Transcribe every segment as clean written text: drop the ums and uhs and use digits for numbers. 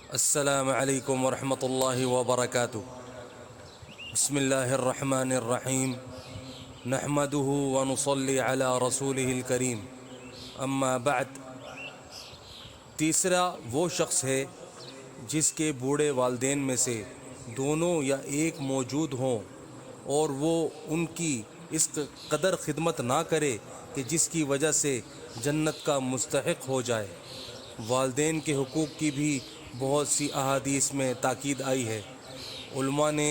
السلام علیکم ورحمۃ اللہ وبرکاتہ۔ بسم اللہ الرحمن الرحیم، نحمده ونصلی علی رسولہ الکریم، اما بعد۔ تیسرا وہ شخص ہے جس کے بوڑھے والدین میں سے دونوں یا ایک موجود ہوں اور وہ ان کی اس قدر خدمت نہ کرے کہ جس کی وجہ سے جنت کا مستحق ہو جائے۔ والدین کے حقوق کی بھی بہت سی احادیث میں تاکید آئی ہے۔ علماء نے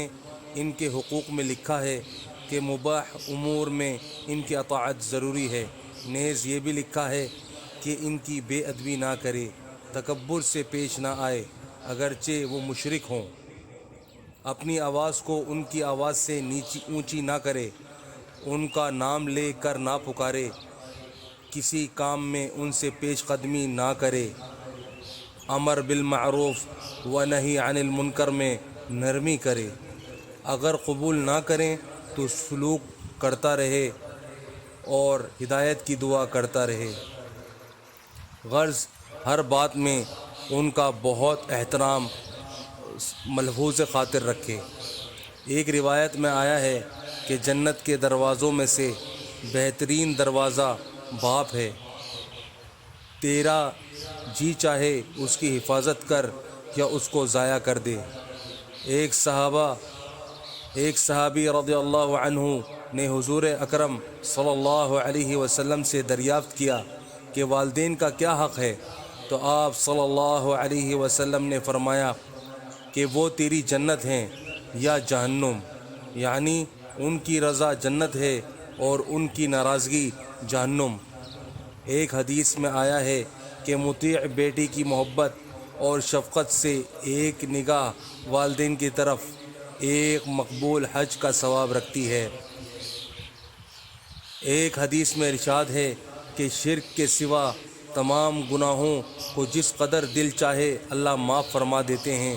ان کے حقوق میں لکھا ہے کہ مباح امور میں ان کی اطاعت ضروری ہے۔ نیز یہ بھی لکھا ہے کہ ان کی بے ادبی نہ کرے، تکبر سے پیش نہ آئے اگرچہ وہ مشرک ہوں، اپنی آواز کو ان کی آواز سے اونچی نہ کرے، ان کا نام لے کر نہ پکارے، کسی کام میں ان سے پیش قدمی نہ کرے، امر بالمعروف و نہی عن المنکر میں نرمی کرے، اگر قبول نہ کریں تو سلوک کرتا رہے اور ہدایت کی دعا کرتا رہے۔ غرض ہر بات میں ان کا بہت احترام ملحوظ خاطر رکھے۔ ایک روایت میں آیا ہے کہ جنت کے دروازوں میں سے بہترین دروازہ باپ ہے، تیرا جی چاہے اس کی حفاظت کر یا اس کو ضائع کر دے۔ ایک صحابی رضی اللہ عنہ نے حضور اکرم صلی اللہ علیہ وسلم سے دریافت کیا کہ والدین کا کیا حق ہے، تو آپ صلی اللہ علیہ وسلم نے فرمایا کہ وہ تیری جنت ہیں یا جہنم، یعنی ان کی رضا جنت ہے اور ان کی ناراضگی جہنم۔ ایک حدیث میں آیا ہے کہ مطیع بیٹی کی محبت اور شفقت سے ایک نگاہ والدین کی طرف ایک مقبول حج کا ثواب رکھتی ہے۔ ایک حدیث میں ارشاد ہے کہ شرک کے سوا تمام گناہوں کو جس قدر دل چاہے اللہ معاف فرما دیتے ہیں،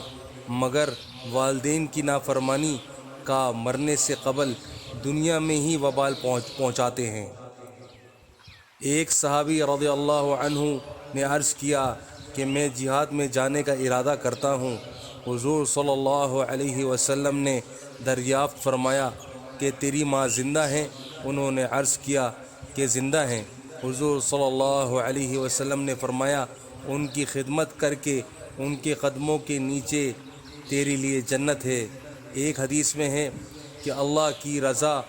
مگر والدین کی نافرمانی کا مرنے سے قبل دنیا میں ہی وبال پہنچاتے ہیں۔ ایک صحابی رضی اللہ عنہ نے عرض کیا کہ میں جہاد میں جانے کا ارادہ کرتا ہوں۔ حضور صلی اللہ علیہ وسلم نے دریافت فرمایا کہ تیری ماں زندہ ہیں؟ انہوں نے عرض کیا کہ زندہ ہیں۔ حضور صلی اللہ علیہ وسلم نے فرمایا ان کی خدمت کر کے ان کے قدموں کے نیچے تیرے لیے جنت ہے۔ ایک حدیث میں ہے کہ اللہ کی رضا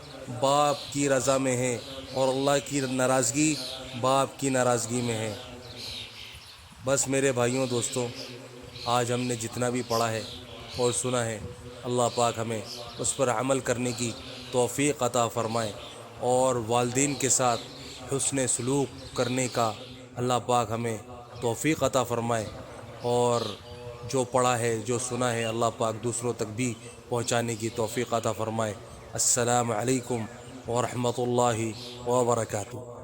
باپ کی رضا میں ہے اور اللہ کی ناراضگی باپ کی ناراضگی میں ہے۔ بس میرے بھائیوں دوستوں، آج ہم نے جتنا بھی پڑھا ہے اور سنا ہے، اللہ پاک ہمیں اس پر عمل کرنے کی توفیق عطا فرمائے اور والدین کے ساتھ حسن سلوک کرنے کا اللہ پاک ہمیں توفیق عطا فرمائے، اور جو پڑھا ہے جو سنا ہے اللہ پاک دوسروں تک بھی پہنچانے کی توفیق عطا فرمائے۔ السلام علیکم ورحمۃ اللہ وبرکاتہ۔